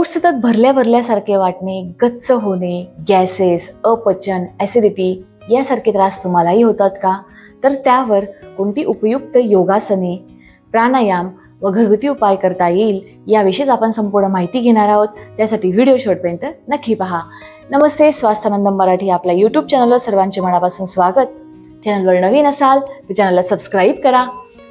पोट सतत भरल्या भरल्यासारखे वाटणे, गच्च होणे, गॅसेस, अपचन, ॲसिडिटी यासारखे त्रास तुम्हालाही होतात का? तर त्यावर कोणती उपयुक्त योगासने, प्राणायाम व घरगुती उपाय करता येईल याविषयीच आपण संपूर्ण माहिती घेणार आहोत. त्यासाठी व्हिडिओ शेवटपर्यंत नक्की पहा. नमस्ते, स्वास्थानंदम मराठी आपल्या यूट्यूब चॅनलवर सर्वांचे मनापासून स्वागत. चॅनलवर नवीन असाल तर चॅनलला सबस्क्राईब करा.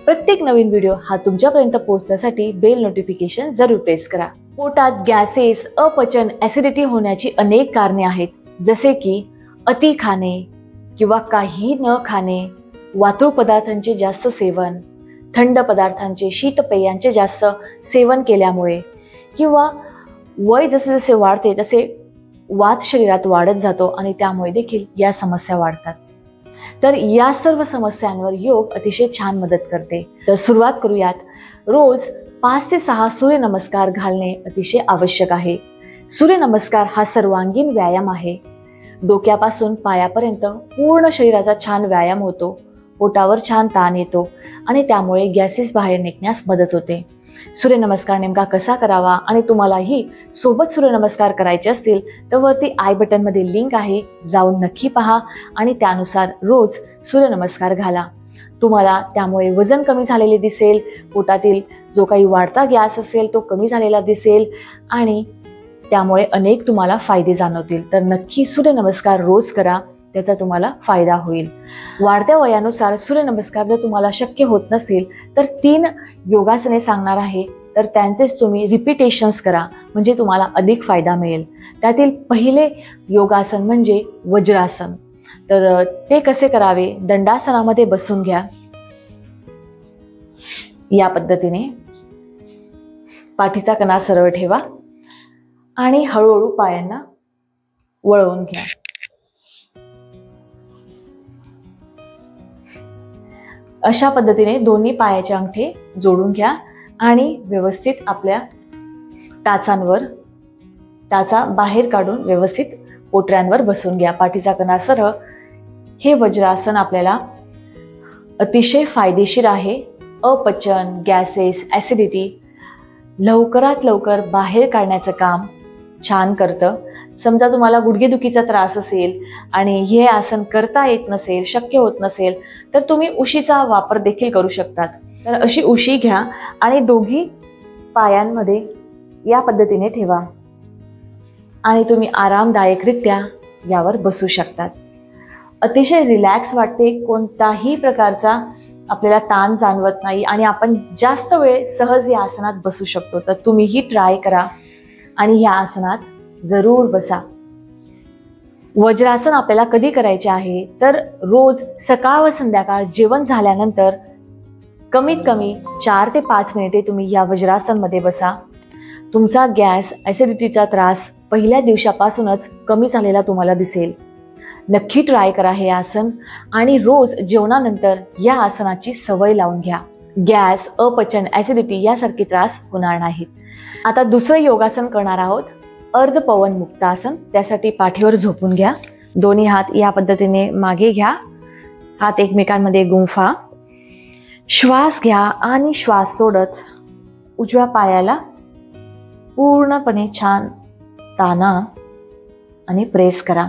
प्रत्येक नवीन व्हिडिओ हा तुमच्यापर्यंत पोहोचण्यासाठी बेल नोटिफिकेशन जरूर प्रेस करा. पोटात गॅसेस, अपचन, ॲसिडिटी होण्याची अनेक कारणे आहेत, जसे की अति खाणे किंवा काही न खाणे, वातुळ पदार्थांचे जास्त सेवन, थंड पदार्थांचे, शीतपेयांचे जास्त सेवन केल्यामुळे, किंवा वय जसे जसे वाढते तसे वात शरीरात वाढत जातो आणि त्यामुळे देखील या समस्या वाढतात. तर या सर्व समस्यांवर योग अतिशय छान मदत करते. तर सुरुवात करूयात. रोज 5 ते 6 सूर्यनमस्कार घालणे अतिशय आवश्यक आहे. सूर्यनमस्कार हा सर्वांगीण व्यायाम आहे. डोक्यापासून पायापर्यंत पूर्ण शरीराचा छान व्यायाम होतो. पोटावर छान ताण येतो आणि त्यामुळे गॅसेस बाहेर निघण्यास मदत होते. सूर्यनमस्कार नेमका कसा करावा आणि तुम्हालाही सोबत सूर्यनमस्कार करायचे असतील तर वरती आय बटनमध्ये लिंक आहे, जाऊन नक्की पहा आणि त्यानुसार रोज सूर्यनमस्कार घाला. तुम्हाला त्यामुळे वजन कमी झालेले दिसेल, पोटातील जो काही वाढता गॅस असेल तो कमी झालेला दिसेल आणि त्यामुळे अनेक तुम्हाला फायदे जाणवतील. तर नक्की सूर्यनमस्कार रोज करा, त्याचा तुम्हाला फायदा होईल. वाढत्या वयानुसार सूर्यनमस्कार जर तुम्हाला शक्य होत नसतील तर 3 योगासने सांगणार आहे, तर त्यांचेच तुम्ही रिपिटेशन्स करा, म्हणजे तुम्हाला अधिक फायदा मिळेल. त्यातील पहिले योगासन म्हणजे वज्रासन. तर ते कसे करावे? दंडासनामध्ये बसून घ्या. या पद्धतीने पाठीचा कणा सरळ ठेवा आणि हळूहळू पायांना वळवून घ्या. अशा पद्धतीने दोन्ही पायाचे अंगठे जोडून घ्या आणि व्यवस्थित आपल्या टाचा बाहेर काढून व्यवस्थित पोटऱ्यांवर बसून घ्या. पाठीचा कणा सरळ. हे वज्रासन आपल्याला अतिशय फायदेशीर आहे. अपचन, गॅसेस, ॲसिडिटी लवकरात लवकर बाहेर काढण्याचं काम छान करतं. समजा तुम्हाला गुडघेदुखीचा त्रास असेल आणि हे आसन करता येत नसेल, शक्य होत नसेल, तर तुम्ही उशीचा वापर देखील करू शकतात. तर अशी उशी घ्या आणि दोघी पायांमध्ये या पद्धतीने ठेवा आणि तुम्ही आरामदायकरित्या यावर बसू शकतात. अतिशय रिलॅक्स वाटते, कोणताही प्रकारचा आपल्याला ताण जाणवत नाही आणि आपण जास्त वेळ सहज या आसनात बसू शकतो. तर तुम्हीही ट्राय करा आणि या आसनात जरूर बसा. वज्रासन आपल्याला कधी करायचे आहे? तर रोज सकाळ व संध्याकाळ जेवण झाल्यानंतर कमीत कमी 4 ते 5 मिनिटे तुम्ही या वज्रासनमध्ये बसा. तुमचा गॅस, ॲसिडिटीचा त्रास पहिल्या दिवसापासूनच कमी झालेला तुम्हाला दिसेल. नक्की ट्राय करा हे आसन आणि रोज जेवणानंतर या आसनाची सवय लावून घ्या. गॅस, अपचन, ॲसिडिटी यासारखे त्रास होणार नाहीत. आता दुसरं योगासन करणार आहोत, अर्धपवन मुक्तासन. त्यासाठी पाठीवर झोपून घ्या. दोन्ही हात या पद्धतीने मागे घ्या. हात एकमेकांमध्ये गुंफा. श्वास घ्या आणि श्वास सोडत उजव्या पायाला पूर्णपणे छान ताणा आणि प्रेस करा.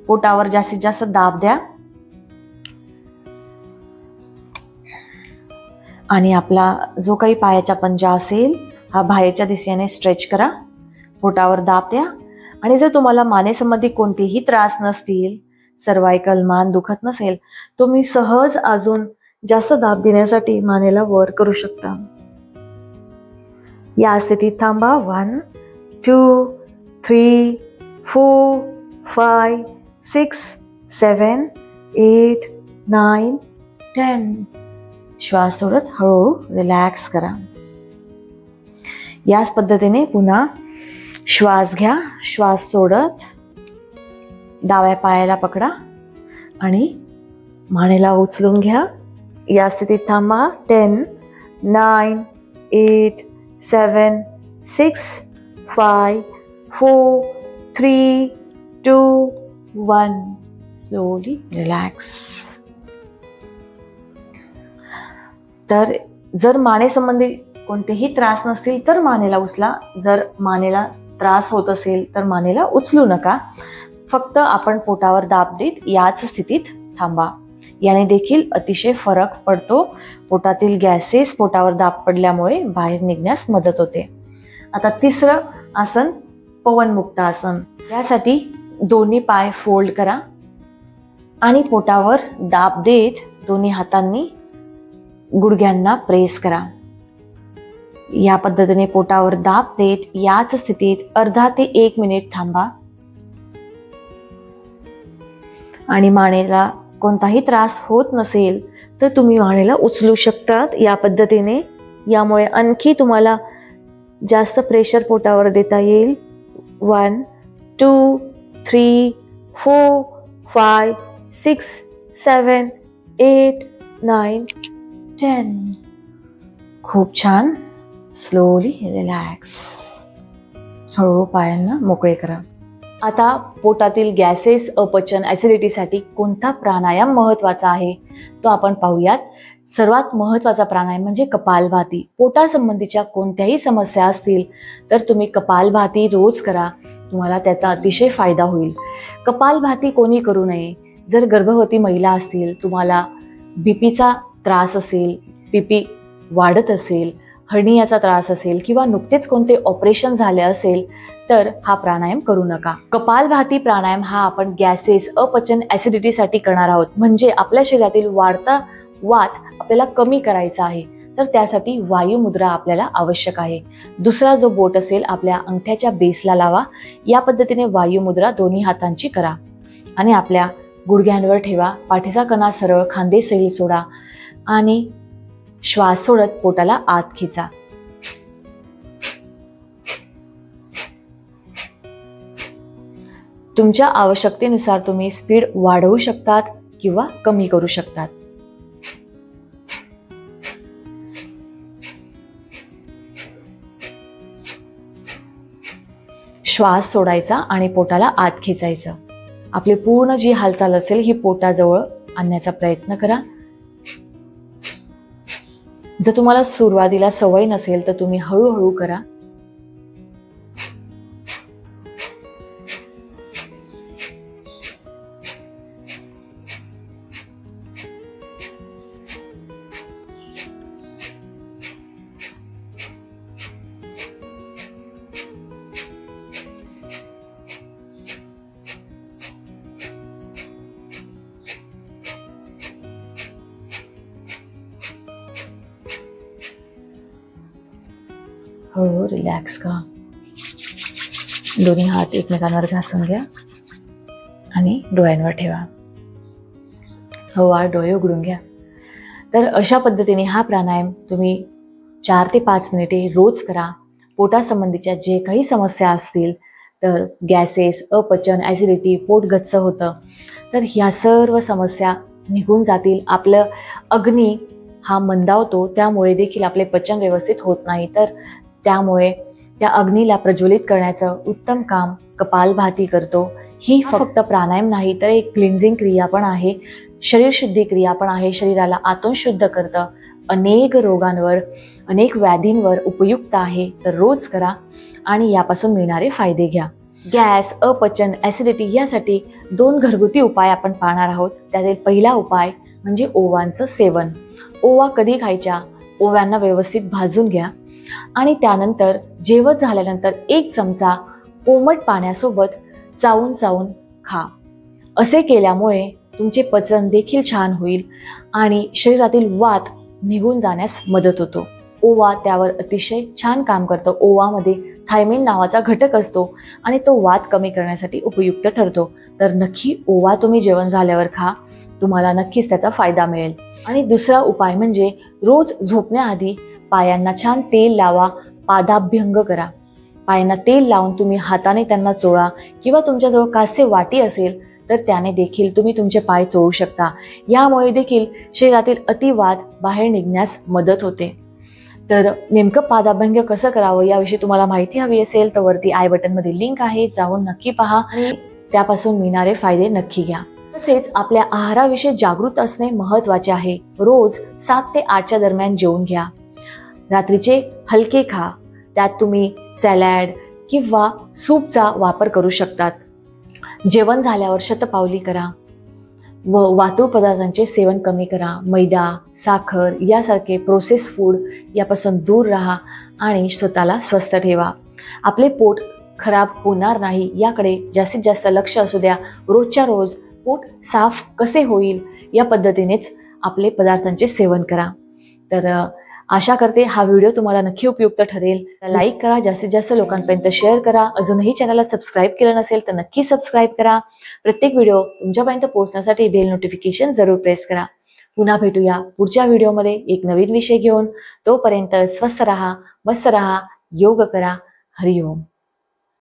पोटावर जास्तीत जास्त दाब द्या आणि आपला जो काही पायाचा पंजा असेल हा बाहेरच्या दिशेने स्ट्रेच करा. पोटावर दाब द्या आणि जर तुम्हाला मानेसंबंधी कोणतेही त्रास नसतील, सर्वायकल मान दुखत नसेल, तुम्ही सहज अजून जास्त दाब देण्यासाठी मानेला वर करू शकता. या स्थितीत थांबा. 1 2 3 4 5 6 7 8 9 10. श्वास सोडत हळूहळू रिलॅक्स करा. याच पद्धतीने पुन्हा श्वास घ्या. श्वास सोडत डाव्या पायाला पकडा आणि मानेला उचलून घ्या. या स्थितीत थांबा. 10 9 8 7 6 5 4 3 2 1. Slowly relax. तर जर मानेसंबंधी कोणतेही त्रास नसतील तर मानेला उचला. जर मानेला त्रास होत असेल तर मानेला उचलू नका. फक्त आपण पोटावर दाब देत याच स्थितीत थांबा. याने देखील अतिशय फरक पडतो. पोटातील गॅसेस पोटावर दाब पडल्यामुळे बाहेर निघण्यास मदत होते. आता तिसरं आसन पवनमुक्त आसन. यासाठी दोन्ही पाय फोल्ड करा आणि पोटावर दाब देत दोन्ही हातांनी गुडघ्यांना प्रेस करा. या पद्धतीने पोटावर दाब देत याच स्थितीत अर्धा ते 1 मिनिट थांबा. आणि मानेला कोणताही त्रास होत नसेल तर तुम्ही मानेला उचलू शकतात या पद्धतीने. यामुळे आणखी तुम्हाला जास्त प्रेशर पोटावर देता येईल. 1 2 3 4 5 6 7 8 9 10. खूप छान. Slowly relax. हळूहळू पायांना मोकळे करा. आता पोटातील गॅसेस, अपचन, ॲसिडिटीसाठी कोणता प्राणायाम महत्त्वाचा आहे तो आपण पाहूयात. सर्वात महत्त्वाचा प्राणायाम म्हणजे कपालभाती. पोटासंबंधीच्या कोणत्याही समस्या असतील तर तुम्ही कपालभाती रोज करा. तुम्हाला त्याचा अतिशय फायदा होईल. कपालभाती कोणी करू नये. जर गर्भवती महिला असतील, तुम्हाला बीपीचा त्रास असेल, बीपी वाढत असेल, हर्नियाचा त्रास असेल किंवा नुकतेच कोणते ऑपरेशन झाले असेल तर हा प्राणायाम करू नका. कपालभाती प्राणायाम हा आपण गॅसेस, अपचन, ॲसिडिटीसाठी करणार आहोत. म्हणजे आपल्या शरीरातील वाढता वात आपल्याला कमी करायचा आहे. तर त्यासाठी वायुमुद्रा आपल्याला आवश्यक आहे. दुसरा जो बोट असेल आपल्या अंगठ्याच्या बेसला लावा. या पद्धतीने वायुमुद्रा दोन्ही हातांची करा आणि आपल्या गुडघ्यांवर ठेवा. पाठीचा कणा सरळ, खांदे सैल सोडा आणि श्वास सोडत पोटाला आत खिचा. तुमच्या आवश्यकतेनुसार तुम्ही स्पीड वाढवू शकतात किंवा कमी करू शकतात. श्वास सोडायचा आणि पोटाला आत खेचायचं. आपली पूर्ण जी हालचाल असेल ही पोटाजवळ आणण्याचा प्रयत्न करा. जर तुम्हाला सुरुवातीला सवय नसेल तर तुम्ही हळूहळू करा. हळूहळू रिलॅक्स करा. दोन्ही हात एकमेकांवर घासून घ्या आणि डोळ्यांवर ठेवा. हळूहळू डोळे उघडून घ्या. तर अशा पद्धतीने हा प्राणायाम तुम्ही 4 ते 5 मिनिटे रोज करा. पोटासंबंधीच्या जे काही समस्या असतील तर गॅसेस, अपचन, ॲसिडिटी, पोट गच्च होतं तर ह्या सर्व समस्या निघून जातील. आपलं अग्नी हा मंदावतो, त्यामुळे देखील आपले पचन व्यवस्थित होत नाही. तर त्यामुळे त्या अग्नीला प्रज्वलित करण्याचं उत्तम काम कपालभाती करतो. ही फक्त प्राणायाम नाही तर एक क्लिन्झिंग क्रिया पण आहे, शरीर शुद्धी क्रिया पण आहे. शरीराला आतून शुद्ध करतं. अनेक रोगांवर, अनेक व्याधींवर उपयुक्त आहे. तर रोज करा आणि यापासून मिळणारे फायदे घ्या. गॅस, अपचन, ॲसिडिटी यासाठी 2 घरगुती उपाय आपण पाहणार आहोत. त्यातील पहिला उपाय म्हणजे ओवांचं सेवन. ओवा कधी खायच्या? ओव्यांना व्यवस्थित भाजून घ्या आणि त्यानंतर जेवण झाल्यानंतर 1 चमचा कोमट पाण्यासोबत चावून चावून खा. असे केल्यामुळे तुमचे पचन देखील छान होईल आणि शरीरातील वात निघून जाण्यास मदत होतो. ओवा त्यावर अतिशय छान काम करतो. ओवामध्ये थायमिन नावाचा घटक असतो आणि तो वात कमी करण्यासाठी उपयुक्त ठरतो. तर नक्की ओवा तुम्ही जेवण झाल्यावर खा. तुम्हाला नक्कीच त्याचा फायदा मिळेल. आणि दुसरा उपाय म्हणजे रोज झोपण्याआधी पायांना छान तेल लावा, पादाभ्यंग करा. पायांना तेल लावून तुम्ही हाताने त्यांना चोळा किंवा तुमच्याजवळ कास्य वाटी असेल तर त्याने देखील तुम्ही तुमचे पाय चोळू शकता. यामुळे देखील शरीरातील अतिवात बाहेर निघण्यास मदत होते. तर नेमकं पादाभ्यंग कसं करावं याविषयी तुम्हाला माहिती हवी असेल तर वरती आय बटनमध्ये लिंक आहे, जाऊन नक्की पहा आणि त्यापासून मिळणारे फायदे नक्की घ्या. तसेच आपल्या आहाराविषयी जागृत असणे महत्त्वाचे आहे. रोज 7 ते 8च्या दरम्यान जेवून घ्या. रात्रीचे हलके खा, त्यात तुम्ही सॅलॅड किंवा सूपचा वापर करू शकतात. जेवण झाल्यावर शतपावली करा व वातूळ पदार्थांचे सेवन कमी करा. मैदा, साखर यासारखे प्रोसेस फूड यापासून दूर राहा आणि स्वतःला स्वस्थ ठेवा. आपले पोट खराब होणार नाही याकडे जास्तीत जास्त लक्ष असू द्या. रोजच्या रोज पोट साफ कसे होईल या पद्धतीनेच आपले पदार्थांचे सेवन करा. तर आशा करते हा व्हिडिओ तुम्हाला नक्की उपयुक्त ठरेल. लाईक करा, जास्तीत जास्त लोकांपर्यंत शेअर करा. अजूनही चॅनलला सबस्क्राईब केलं नसेल तर नक्की सबस्क्राईब करा. प्रत्येक व्हिडिओ तुमच्यापर्यंत पोहोचण्यासाठी बेल नोटिफिकेशन जरूर प्रेस करा. पुन्हा भेटूया पुढच्या व्हिडिओमध्ये एक नवीन विषय घेऊन. तोपर्यंत स्वस्थ राहा, मस्त राहा, योग करा. हरिओम.